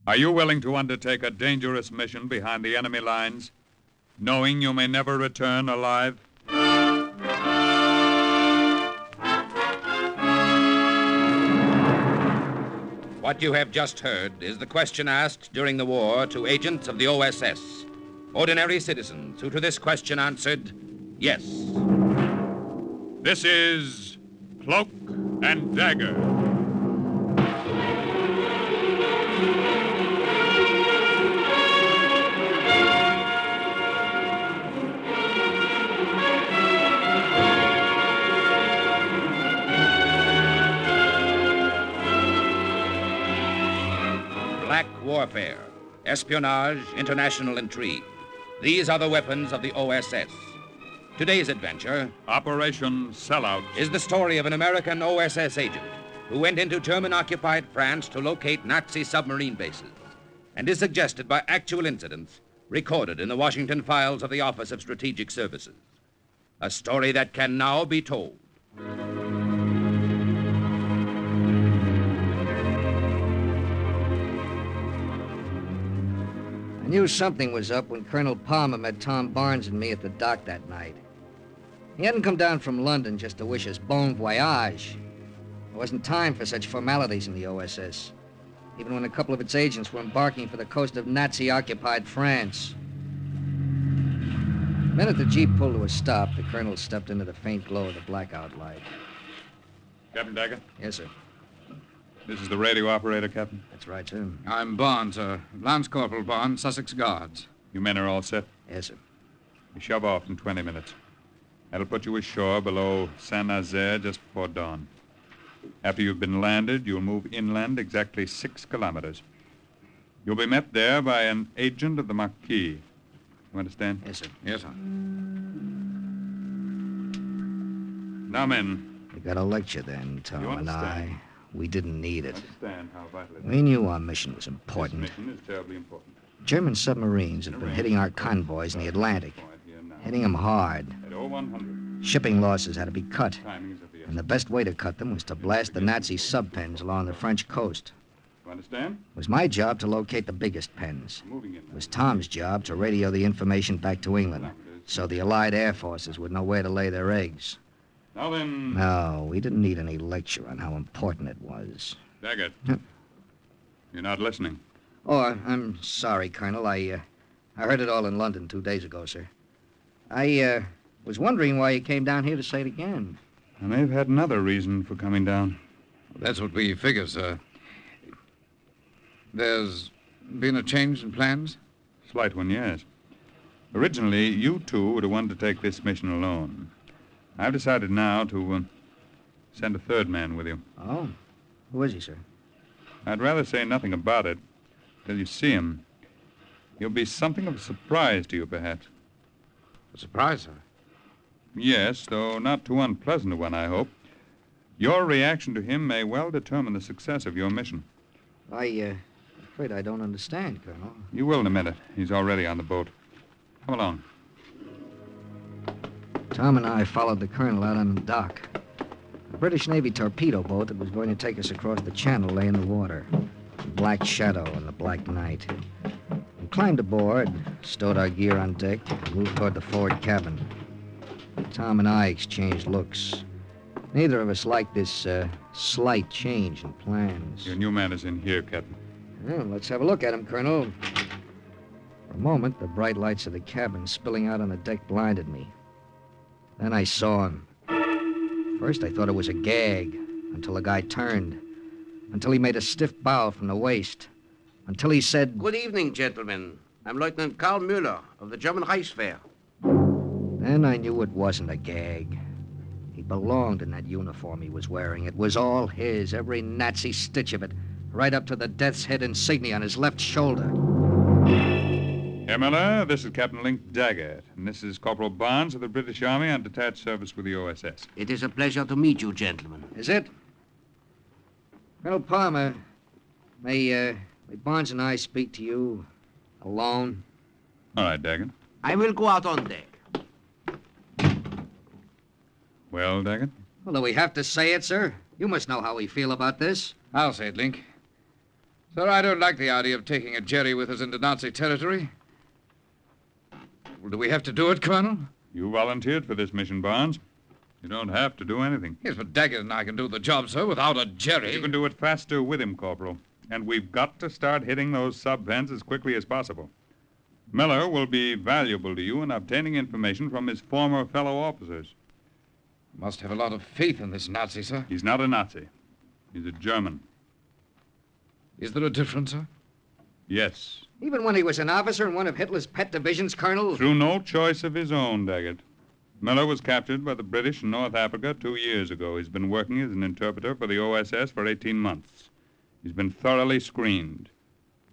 Are you willing to undertake a dangerous mission behind the enemy lines, knowing you may never return alive? What you have just heard is the question asked during the war to agents of the OSS. Ordinary citizens who to this question answered, yes. This is Cloak and Dagger. Black warfare, espionage, international intrigue. These are the weapons of the OSS. Today's adventure, Operation Sellout, is the story of an American OSS agent who went into German-occupied France to locate Nazi submarine bases, and is suggested by actual incidents recorded in the Washington files of the Office of Strategic Services. A story that can now be told. I knew something was up when Colonel Palmer met Tom Barnes and me at the dock that night. He hadn't come down from London just to wish us bon voyage. There wasn't time for such formalities in the OSS, even when a couple of its agents were embarking for the coast of Nazi-occupied France. The minute the Jeep pulled to a stop, the colonel stepped into the faint glow of the blackout light. Captain Dagger? Yes, sir. This is the radio operator, Captain. That's right, sir. I'm Barnes, sir. Lance Corporal Barnes, Sussex Guards. You men are all set? Yes, sir. We shove off in 20 minutes. That'll put you ashore below Saint-Nazaire just before dawn. After you've been landed, you'll move inland exactly 6 kilometers. You'll be met there by an agent of the Marquis. You understand? Yes, sir. Yes, sir. Now, men. We got a lecture then, Tom You and I. understand? We didn't need You it. understand how vital it is. We knew our mission was important. This mission is terribly important. German submarines had been hitting our convoys in the Atlantic, hitting them hard. At 0100, Shipping losses had to be cut, timings of the and the best way to cut them was to blast the Nazi sub-pens along the French coast. You understand? It was my job to locate the biggest pens. Moving in. It was Tom's job to radio the information back to England, so the Allied air forces would know where to lay their eggs. Now then, No, we didn't need any lecture on how important it was. Daggett. Huh? You're not listening. Oh, I'm sorry, Colonel. I heard it all in London 2 days ago, sir. I was wondering why you came down here to say it again. I may have had another reason for coming down. That's what we figure, sir. There's been a change in plans? Slight one, yes. Originally, you two were to undertake this mission alone. I've decided now to send a third man with you. Oh? Who is he, sir? I'd rather say nothing about it till you see him. He'll be something of a surprise to you, perhaps. A surprise, sir. Yes, though not too unpleasant a one, I hope. Your reaction to him may well determine the success of your mission. I'm afraid I don't understand, Colonel. You will in a minute. He's already on the boat. Come along. Tom and I followed the colonel out on the dock. A British Navy torpedo boat that was going to take us across the channel lay in the water. A black shadow in the black night. We climbed aboard, stowed our gear on deck, and moved toward the forward cabin. Tom and I exchanged looks. Neither of us liked this slight change in plans. Your new man is in here, Captain. Well, let's have a look at him, Colonel. For a moment, the bright lights of the cabin spilling out on the deck blinded me. Then I saw him. First, I thought it was a gag, until the guy turned. Until he made a stiff bow from the waist. Until he said... Good evening, gentlemen. I'm Lieutenant Karl Müller of the German Reichswehr. Then I knew it wasn't a gag. He belonged in that uniform he was wearing. It was all his, every Nazi stitch of it, right up to the death's head insignia on his left shoulder. Herr Miller, this is Captain Link Daggett, and this is Corporal Barnes of the British Army on detached service with the OSS. It is a pleasure to meet you, gentlemen. Is it? Colonel Palmer, may Barnes and I speak to you alone? All right, Daggett. I will go out on deck. Well, Daggett? Well, do we have to say it, sir? You must know how we feel about this. I'll say it, Link. Sir, I don't like the idea of taking a Jerry with us into Nazi territory. Well, do we have to do it, Colonel? You volunteered for this mission, Barnes. You don't have to do anything. Yes, but Daggett and I can do the job, sir, without a Jerry. You can do it faster with him, Corporal. And we've got to start hitting those sub-vents as quickly as possible. Miller will be valuable to you in obtaining information from his former fellow officers. Must have a lot of faith in this Nazi, sir. He's not a Nazi. He's a German. Is there a difference, sir? Yes. Even when he was an officer in one of Hitler's pet divisions, Colonel? Through no choice of his own, Daggett. Miller was captured by the British in North Africa 2 years ago. He's been working as an interpreter for the OSS for 18 months. He's been thoroughly screened.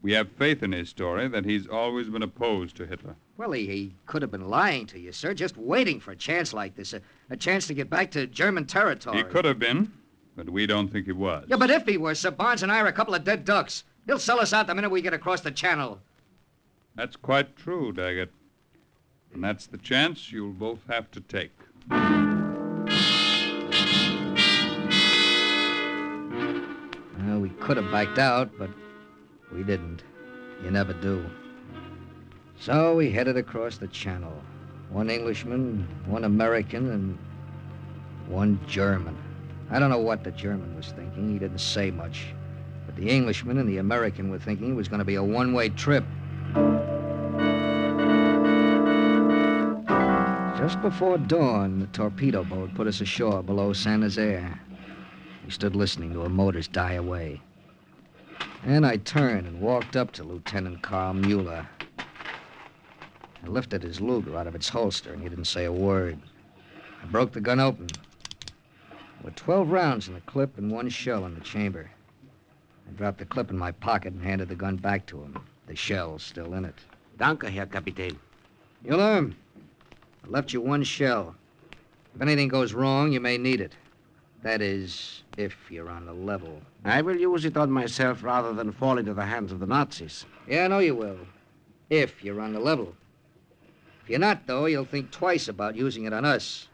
We have faith in his story that he's always been opposed to Hitler. Well, he could have been lying to you, sir, just waiting for a chance like this, a chance to get back to German territory. He could have been, but we don't think he was. Yeah, but if he were, Sir Barnes and I are a couple of dead ducks. He'll sell us out the minute we get across the channel. That's quite true, Daggett. And that's the chance you'll both have to take. Well, we could have backed out, but we didn't. You never do. So we headed across the channel. One Englishman, one American, and one German. I don't know what the German was thinking. He didn't say much. But the Englishman and the American were thinking it was going to be a one-way trip. Just before dawn, the torpedo boat put us ashore below Saint-Nazaire. We stood listening to her motors die away. And I turned and walked up to Lieutenant Carl Mueller. I lifted his Luger out of its holster, and he didn't say a word. I broke the gun open. There were 12 rounds in the clip and 1 shell in the chamber. I dropped the clip in my pocket and handed the gun back to him. The shell's still in it. Danke, Herr Kapitän. Mueller, I left you 1 shell. If anything goes wrong, you may need it. That is, if you're on the level. I will use it on myself rather than fall into the hands of the Nazis. Yeah, I know you will. If you're on the level. If you're not, though, you'll think twice about using it on us.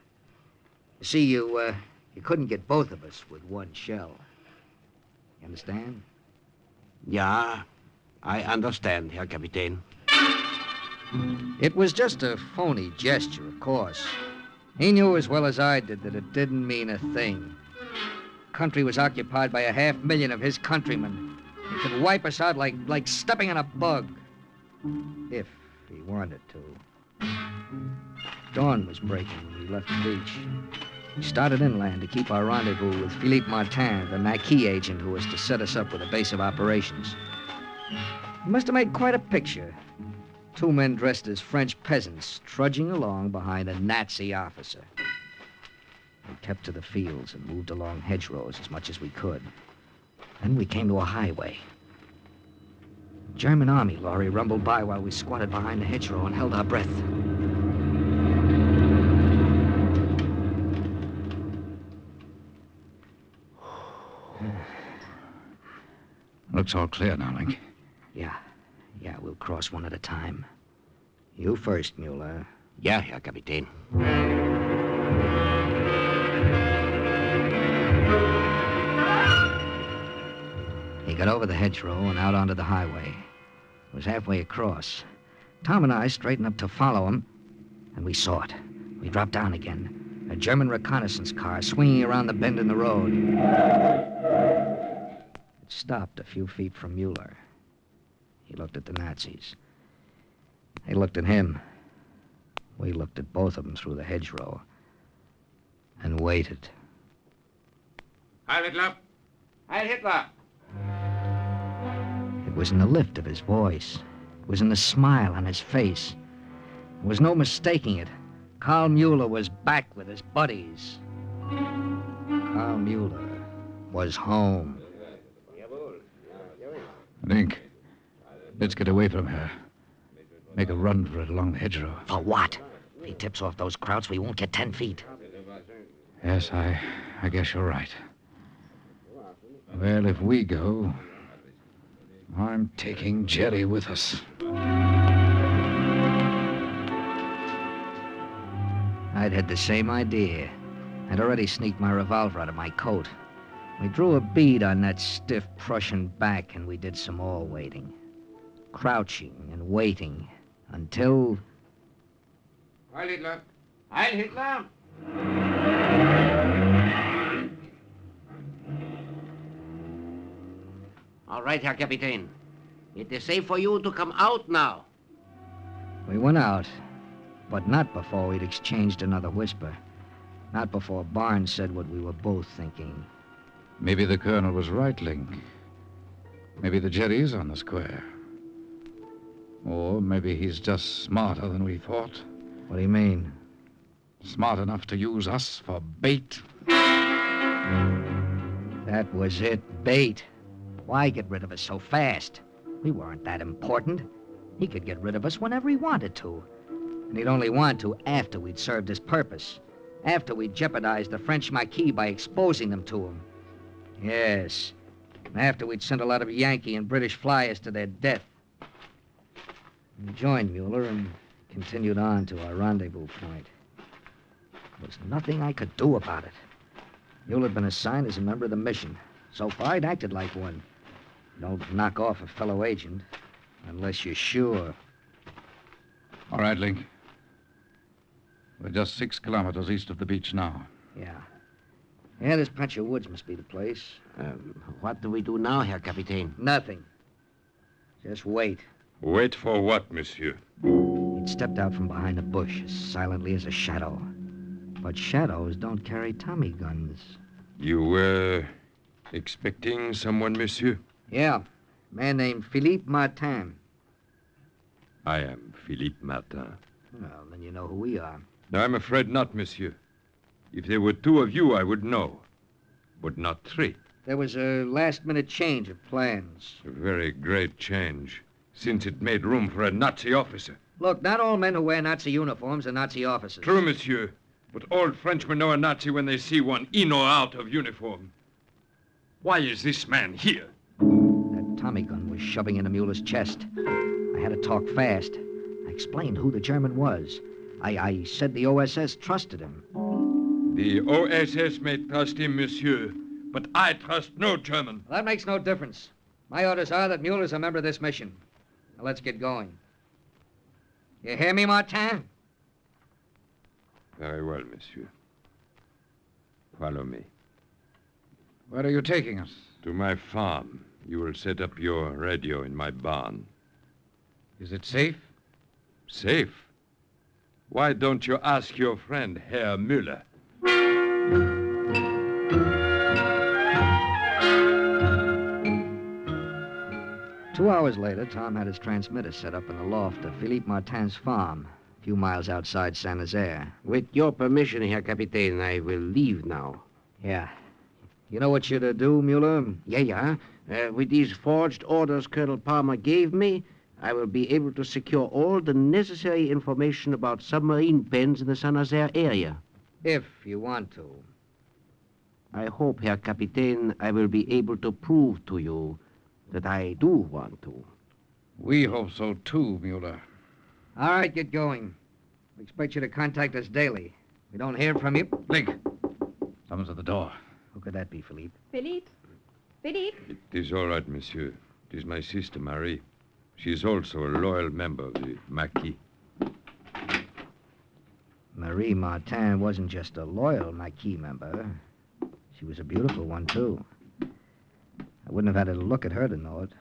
You see, you couldn't get both of us with 1 shell. You understand? Ja, I understand, Herr Kapitän. It was just a phony gesture, of course. He knew as well as I did that it didn't mean a thing. The country was occupied by 500,000 of his countrymen. He could wipe us out like stepping on a bug. If he wanted to. Dawn was breaking when we left the beach. We started inland to keep our rendezvous with Philippe Martin, the Maquis agent who was to set us up with a base of operations. He must have made quite a picture. 2 men dressed as French peasants trudging along behind a Nazi officer. We kept to the fields and moved along hedgerows as much as we could. Then we came to a highway. A German army lorry rumbled by while we squatted behind the hedgerow and held our breath. Looks all clear now, Link. Yeah, we'll cross one at a time. You first, Mueller. Ja, Herr Kapitän. He got over the hedgerow and out onto the highway. It was halfway across. Tom and I straightened up to follow him, and we saw it. We dropped down again. A German reconnaissance car swinging around the bend in the road. It stopped a few feet from Mueller. He looked at the Nazis. They looked at him. We looked at both of them through the hedgerow and waited. Heil Hitler! Heil Hitler! It was in the lift of his voice. It was in the smile on his face. There was no mistaking it. Carl Mueller was back with his buddies. Carl Mueller was home. Link, let's get away from her. Make a run for it along the hedgerow. For what? If he tips off those krauts, we won't get 10 feet. Yes, I guess you're right. Well, if we go, I'm taking Jerry with us. I'd had the same idea. I'd already sneaked my revolver out of my coat. We drew a bead on that stiff Prussian back, and we did some more waiting. Crouching and waiting until... Heil Hitler! Heil Hitler! All right, Herr Kapitän. It is safe for you to come out now. We went out, but not before we'd exchanged another whisper. Not before Barnes said what we were both thinking. Maybe the colonel was right, Link. Maybe the Jerry is on the square. Or maybe he's just smarter than we thought. What do you mean? Smart enough to use us for bait. That was it, bait. Why get rid of us so fast? We weren't that important. He could get rid of us whenever he wanted to. And he'd only want to after we'd served his purpose. After we'd jeopardized the French Marquis by exposing them to him. Yes. After we'd sent a lot of Yankee and British flyers to their death. We joined Mueller and continued on to our rendezvous point. There was nothing I could do about it. Mueller had been assigned as a member of the mission. So far, I'd acted like one. Don't knock off a fellow agent unless you're sure. All right, Link. We're just 6 kilometers east of the beach now. Yeah. Yeah, this patch of woods must be the place. What do we do now, Herr Kapitän? Nothing. Just wait. Wait for what, monsieur? He'd stepped out from behind a bush as silently as a shadow. But shadows don't carry Tommy guns. You were expecting someone, monsieur? Yeah. A man named Philippe Martin. I am Philippe Martin. Well, then you know who we are. No, I'm afraid not, monsieur. If there were 2 of you, I would know. But not 3. There was a last-minute change of plans. A very great change, since it made room for a Nazi officer. Look, not all men who wear Nazi uniforms are Nazi officers. True, monsieur. But all Frenchmen know a Nazi when they see one in or out of uniform. Why is this man here? That Tommy gun was shoving into Mueller's chest. I had to talk fast. I explained who the German was. I said the OSS trusted him. The OSS may trust him, monsieur, but I trust no German. Well, that makes no difference. My orders are that Mueller's a member of this mission. Now, let's get going. You hear me, Martin? Very well, monsieur. Follow me. Where are you taking us? To my farm. You will set up your radio in my barn. Is it safe? Safe? Why don't you ask your friend, Herr Müller? 2 hours later, Tom had his transmitter set up in the loft of Philippe Martin's farm, a few miles outside Saint-Nazaire. With your permission, Herr Kapitän, I will leave now. Yeah. You know what you're to do, Mueller? Yeah. With these forged orders Colonel Palmer gave me, I will be able to secure all the necessary information about submarine pens in the Saint-Nazaire area. If you want to. I hope, Herr Kapitän, I will be able to prove to you that I do want to. We hope so, too, Mueller. All right, get going. We expect you to contact us daily. If we don't hear from you... Link, someone's at the door. Who could that be, Philippe? Philippe? Philippe? It is all right, monsieur. It is my sister, Marie. She is also a loyal member of the Marquis. Marie Martin wasn't just a loyal Marquis member. She was a beautiful one, too. I wouldn't have had to look at her to know it.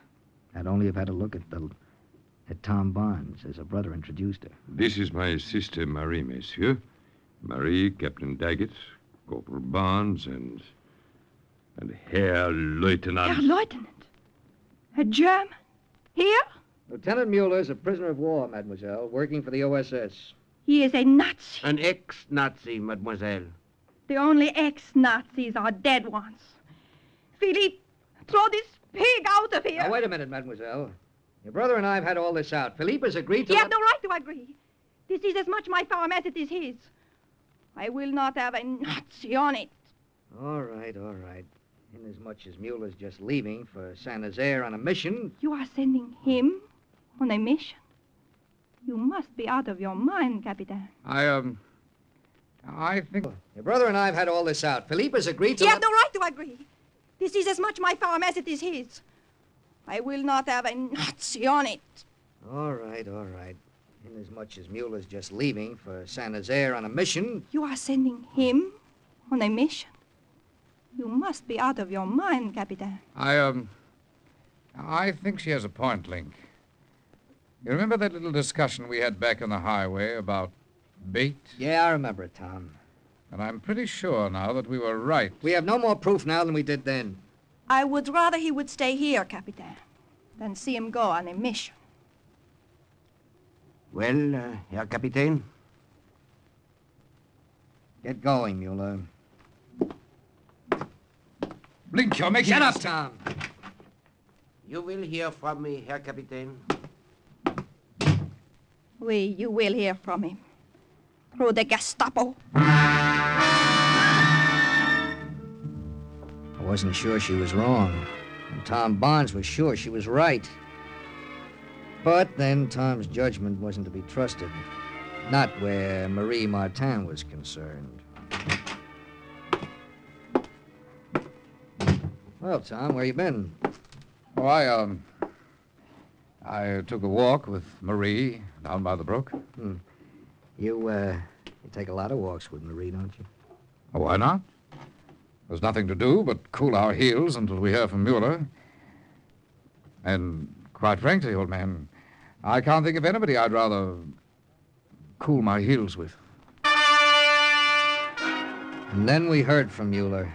I'd only have had to look at Tom Barnes, as her brother introduced her. This is my sister, Marie, monsieur. Marie, Captain Daggett, Corporal Barnes, and Herr Lieutenant. Herr Lieutenant? A German? Here? Lieutenant Mueller is a prisoner of war, mademoiselle, working for the OSS. He is a Nazi. An ex-Nazi, mademoiselle. The only ex-Nazis are dead ones. Philippe, throw this pig out of here. Now, wait a minute, mademoiselle. Your brother and I have had all this out. Philippe has agreed to... He has no right to agree. This is as much my farm as it is his. I will not have a Nazi on it. All right, all right. Inasmuch as Mueller's just leaving for Saint-Nazaire on a mission... You are sending him on a mission? You must be out of your mind, Captain. I think... Your brother and I have had all this out. Philippe has agreed to... He has no right to agree. This is as much my farm as it is his. I will not have a Nazi on it. All right, all right. Inasmuch as Mueller's just leaving for San Jose on a mission. You are sending him on a mission? You must be out of your mind, Capitan. I think she has a point, Link. You remember that little discussion we had back on the highway about bait? Yeah, I remember it, Tom. And I'm pretty sure now that we were right. We have no more proof now than we did then. I would rather he would stay here, Capitan, than see him go on a mission. Well, Herr Kapitän? Get going, Mueller. Link, you're making... Shut up, Tom. You will hear from me, Herr Kapitän. You will hear from him. Through the Gestapo. I wasn't sure she was wrong. And Tom Barnes was sure she was right. But then Tom's judgment wasn't to be trusted. Not where Marie Martin was concerned. Well, Tom, where you been? Oh, I took a walk with Marie down by the brook. You take a lot of walks with Marie, don't you? Oh, why not? There's nothing to do but cool our heels until we hear from Mueller. And quite frankly, old man, I can't think of anybody I'd rather cool my heels with. And then we heard from Mueller.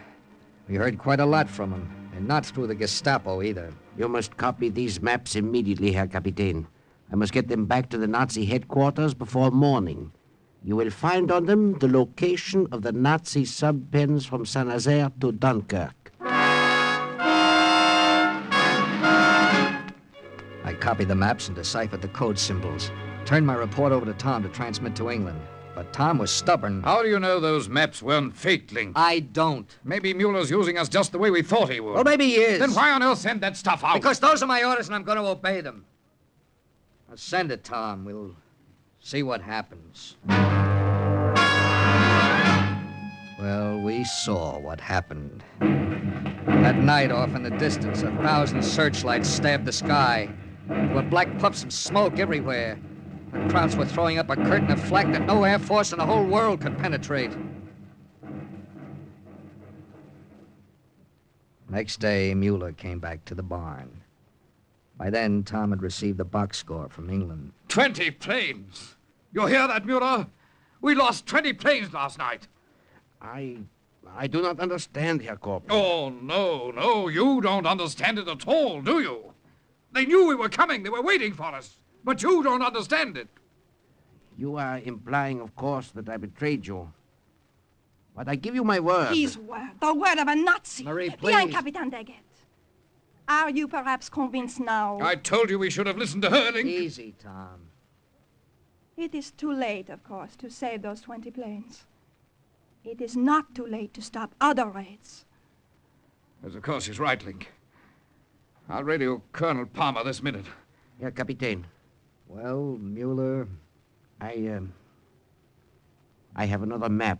We heard quite a lot from him, and not through the Gestapo either. You must copy these maps immediately, Herr Kapitän. I must get them back to the Nazi headquarters before morning. You will find on them the location of the Nazi sub-pens from Saint-Nazaire to Dunkirk. I copied the maps and deciphered the code symbols. Turned my report over to Tom to transmit to England. But Tom was stubborn. How do you know those maps weren't fake, Link? I don't. Maybe Mueller's using us just the way we thought he would. Well, maybe he is. Then why on earth send that stuff out? Because those are my orders and I'm going to obey them. Now send it, Tom. We'll see what happens. Well, we saw what happened. That night off in the distance, 1,000 searchlights stabbed the sky. There were black puffs of smoke everywhere. The crowds were throwing up a curtain of flak that no air force in the whole world could penetrate. Next day, Mueller came back to the barn. By then, Tom had received the box score from England. 20 planes! You hear that, Mueller? We lost 20 planes last night. I do not understand, Herr Corporal. Oh, no, you don't understand it at all, do you? They knew we were coming. They were waiting for us. But you don't understand it. You are implying, of course, that I betrayed you. But I give you my word. His word, the word of a Nazi. Marie, Bien, please. Capitan Dagger. Are you perhaps convinced now? I told you we should have listened to her, Link. Easy, Tom. It is too late, of course, to save those 20 planes. It is not too late to stop other raids. Yes, of course, he's right, Link. I'll radio Colonel Palmer this minute. Herr Kapitän. Well, Mueller... I have another map,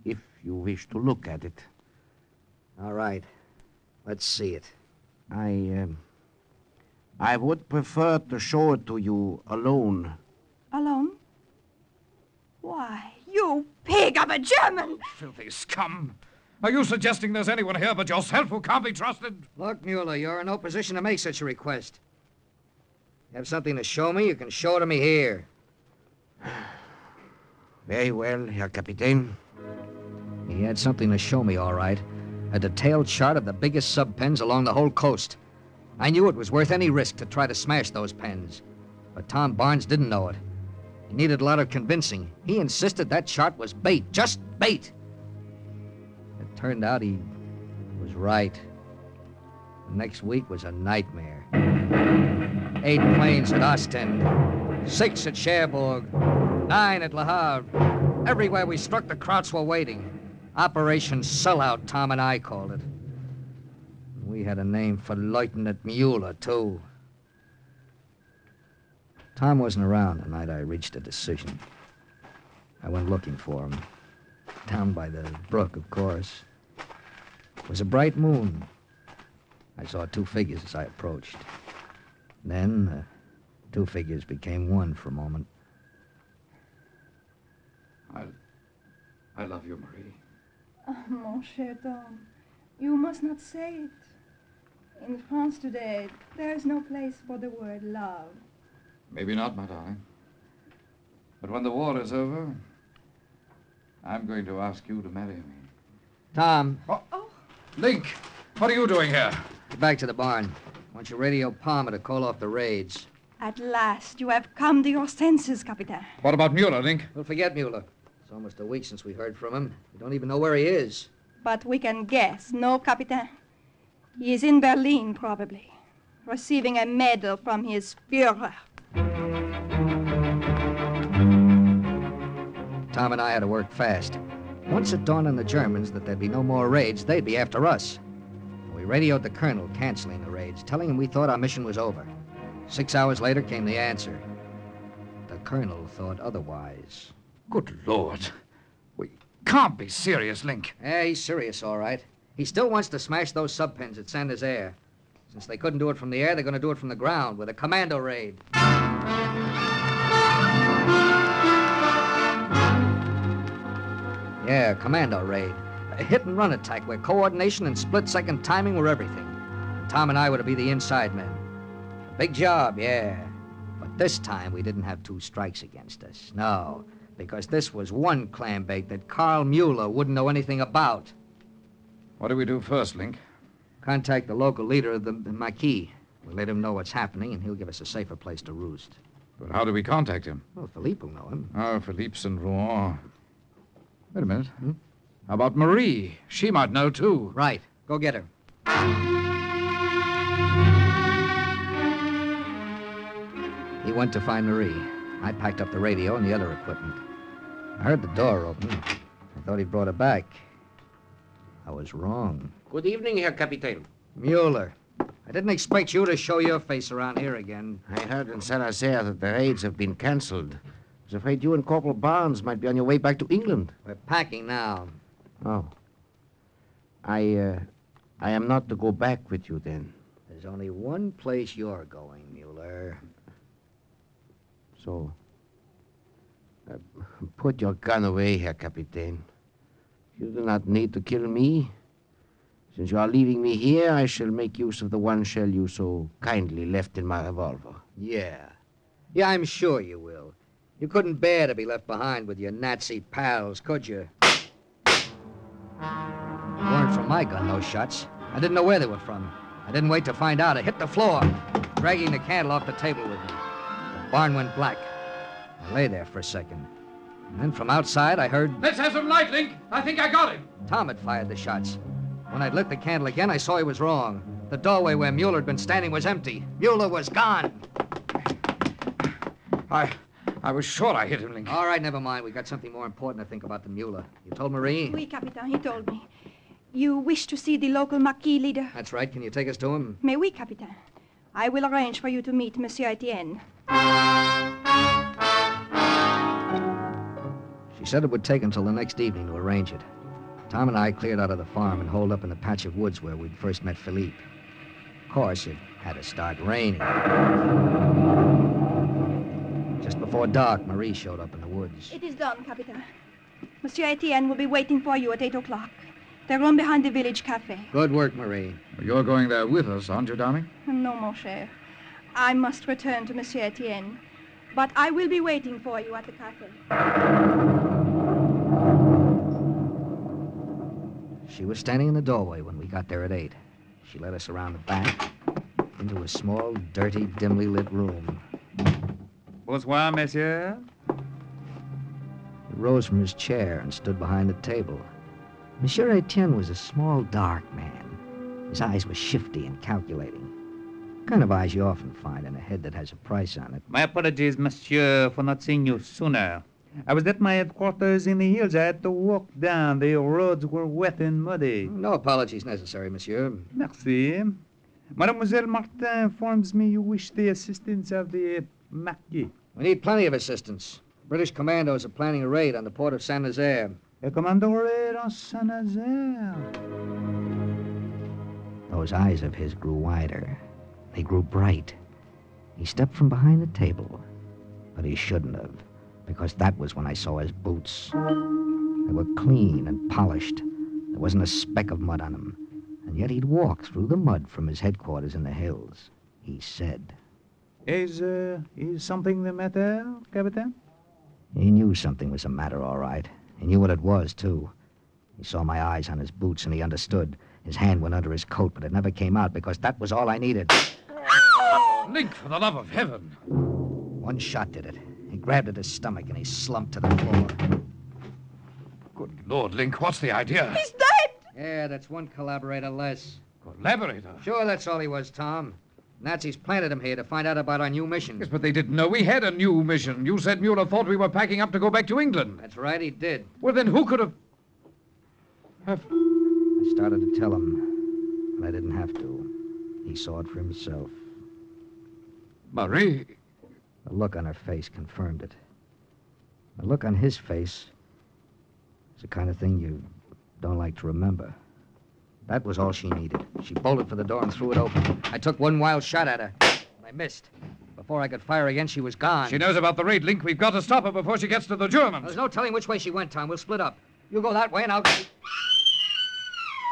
if you wish to look at it. All right. Let's see it. I would prefer to show it to you alone. Alone? Why, you pig of a German! Filthy scum. Are you suggesting there's anyone here but yourself who can't be trusted? Look, Mueller, you're in no position to make such a request. You have something to show me, you can show it to me here. Very well, Herr Kapitän. He had something to show me, all right. A detailed chart of the biggest sub-pens along the whole coast. I knew it was worth any risk to try to smash those pens. But Tom Barnes didn't know it. He needed a lot of convincing. He insisted that chart was bait, just bait. It turned out he was right. The next week was a nightmare. 8 planes at Ostend, 6 at Cherbourg, 9 at Le Havre. Everywhere we struck, the Krauts were waiting. Operation Sellout, Tom and I called it. We had a name for Lieutenant Mueller, too. Tom wasn't around the night I reached a decision. I went looking for him. Down by the brook, of course. It was a bright moon. I saw two figures as I approached. Then, two figures became one for a moment. I love you, Marie. Ah, mon cher Tom, you must not say it. In France today, there is no place for the word love. Maybe not, my darling. But when the war is over, I'm going to ask you to marry me. Tom, Link, what are you doing here? get back to the barn. I want your radio Palmer to call off the raids. At last, you have come to your senses, Captain. What about Mueller, Link? We'll forget Mueller. It's almost a week since we heard from him. We don't even know where he is. But we can guess, no, Captain? He is in Berlin, probably, receiving a medal from his Führer. Tom and I had to work fast. Once it dawned on the Germans that there'd be no more raids, they'd be after us. We radioed the colonel canceling the raids, telling him we thought our mission was over. 6 hours later came the answer. The colonel thought otherwise. Good Lord. We can't be serious, Link. Yeah, he's serious, all right. He still wants to smash those sub-pens at Saint-Nazaire. Since they couldn't do it from the air, they're going to do it from the ground with a commando raid. Yeah, commando raid. A hit-and-run attack where coordination and split-second timing were everything. Tom and I were to be the inside men. A big job, yeah. But this time we didn't have two strikes against us. No, because this was one clambake that Carl Mueller wouldn't know anything about. What do we do first, Link? Contact the local leader of the Maquis. We'll let him know what's happening, and he'll give us a safer place to roost. But how do we contact him? Well, Philippe will know him. Oh, Philippe's in Rouen. Wait a minute. How about Marie? She might know, too. Right. Go get her. He went to find Marie. I packed up the radio and the other equipment. I heard the door open. I thought he'd brought her back. I was wrong. Good evening, Herr Captain. Mueller, I didn't expect you to show your face around here again. I heard in Saint-Nazaire that the raids have been cancelled. I was afraid you and Corporal Barnes might be on your way back to England. We're packing now. Oh. I am not to go back with you, then. There's only one place you're going, Mueller. So, put your gun away, Herr Captain. You do not need to kill me. Since you are leaving me here, I shall make use of the one shell you so kindly left in my revolver. Yeah. Yeah, I'm sure you will. You couldn't bear to be left behind with your Nazi pals, could you? Weren't from my gun, those shots. I didn't know where they were from. I didn't wait to find out. I hit the floor, dragging the candle off the table with me. The barn went black. I lay there for a second. And then from outside, I heard... Let's have some light, Link. I think I got him. Tom had fired the shots. When I'd lit the candle again, I saw he was wrong. The doorway where Mueller had been standing was empty. Mueller was gone. I was sure I hit him, Link. All right, never mind. We got something more important to think about than Mueller. You told Marie? Oui, Captain, he told me. You wish to see the local Maquis leader? That's right. Can you take us to him? Mais oui, Captain. I will arrange for you to meet Monsieur Etienne. She said it would take until the next evening to arrange it. Tom and I cleared out of the farm and holed up in the patch of woods where we'd first met Philippe. Of course, it had to start raining. Just before dark, Marie showed up in the woods. It is done, Captain. Monsieur Etienne will be waiting for you at 8 o'clock. The room behind the village cafe. Good work, Marie. You're going there with us, aren't you, darling? No, mon cher. I must return to Monsieur Etienne. But I will be waiting for you at the cafe. She was standing in the doorway when we got there at 8. She led us around the back into a small, dirty, dimly lit room. Bonsoir, messieurs. He rose from his chair and stood behind the table. Monsieur Etienne was a small, dark man. His eyes were shifty and calculating. Kind of eyes you often find in a head that has a price on it. My apologies, monsieur, for not seeing you sooner. I was at my headquarters in the hills. I had to walk down. The roads were wet and muddy. No apologies necessary, monsieur. Merci. Mademoiselle Martin informs me you wish the assistance of the Maquis. We need plenty of assistance. British commandos are planning a raid on the port of Saint-Nazaire. A commando raid on Saint-Nazaire. Those eyes of his grew wider. They grew bright. He stepped from behind the table. But he shouldn't have, because that was when I saw his boots. They were clean and polished. There wasn't a speck of mud on them. And yet he'd walked through the mud from his headquarters in the hills. He said. Is something the matter, Captain? He knew something was the matter, all right. He knew what it was, too. He saw my eyes on his boots, and he understood. His hand went under his coat, but it never came out, because that was all I needed. Link, for the love of heaven. One shot did it. He grabbed at his stomach, and he slumped to the floor. Good Lord, Link, what's the idea? He's dead! Yeah, that's one collaborator less. Collaborator? Sure, that's all he was, Tom. Nazis planted him here to find out about our new mission. Yes, but they didn't know we had a new mission. You said Mueller thought we were packing up to go back to England. That's right, he did. Well, then who could have... I started to tell him, but I didn't have to. He saw it for himself. Marie? The look on her face confirmed it. The look on his face is the kind of thing you don't like to remember. That was all she needed. She bolted for the door and threw it open. I took one wild shot at her. I missed. Before I could fire again, she was gone. She knows about the raid, Link. We've got to stop her before she gets to the Germans. There's no telling which way she went, Tom. We'll split up. You go that way and I'll go...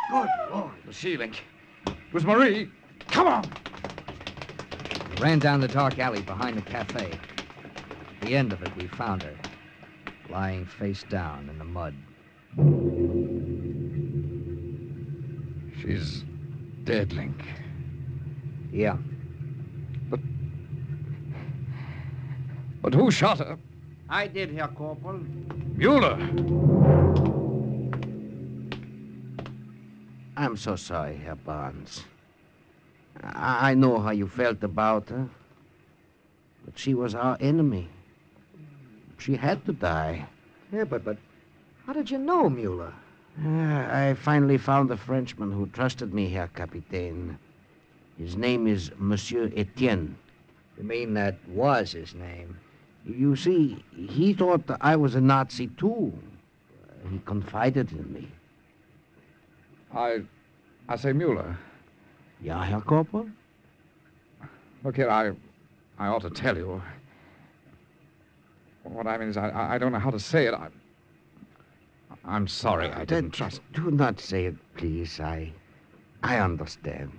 Good Lord. It was she, Link. It was Marie. Come on. We ran down the dark alley behind the cafe. At the end of it, we found her, lying face down in the mud. She's dead, Link. Yeah. But who shot her? I did, Herr Corporal. Mueller. I'm so sorry, Herr Barnes. I know how you felt about her. But she was our enemy. She had to die. Yeah, but how did you know Mueller? I finally found the Frenchman who trusted me, Herr Capitaine. His name is Monsieur Etienne. You mean that was his name? You see, he thought that I was a Nazi, too. He confided in me. I say, Mueller. Yeah, Herr Corporal? Look here, I ought to tell you. What I mean is, I don't know how to say it. I'm sorry I didn't trust. Do not say it, please. I understand.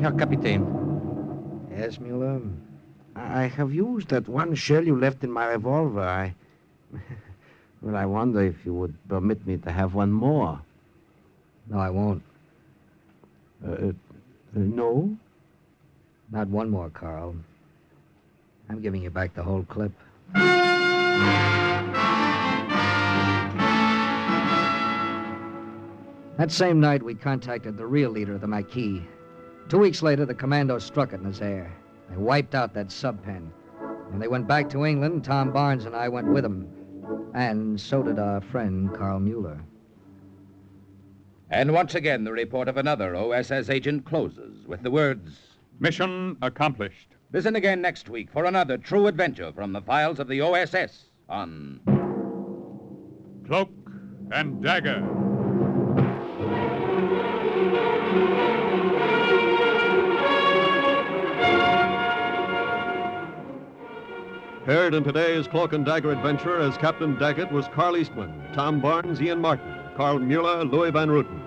Herr Captain. Yes, Mueller? I have used that one shell you left in my revolver. Well, I wonder if you would permit me to have one more. No, I won't. No? Not one more, Carl. I'm giving you back the whole clip. That same night, we contacted the real leader of the Maquis. 2 weeks later, the commandos struck at Nazaire. They wiped out that sub-pen. When they went back to England, Tom Barnes and I went with them. And so did our friend, Carl Mueller. And once again, the report of another OSS agent closes with the words, Mission accomplished. listen again next week for another true adventure from the files of the OSS on Cloak and Dagger. Heard in today's Cloak and Dagger adventure as Captain Daggett was Carl Eastman, Tom Barnes, Ian Martin, Carl Mueller, Louis Van Ruten,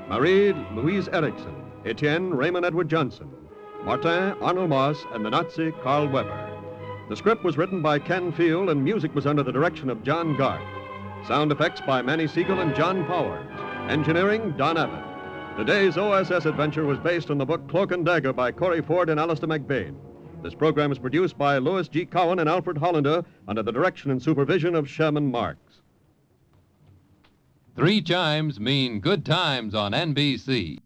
Marie, Louise Erickson, Etienne, Raymond Edward Johnson, Martin, Arnold Moss, and the Nazi Carl Weber. The script was written by Ken Field and music was under the direction of John Garth. Sound effects by Manny Siegel and John Powers. Engineering, Don Abbott. Today's OSS adventure was based on the book Cloak and Dagger by Corey Ford and Alistair McBain. This program is produced by Louis G. Cowan and Alfred Hollander under the direction and supervision of Sherman Marks. 3 chimes mean good times on NBC.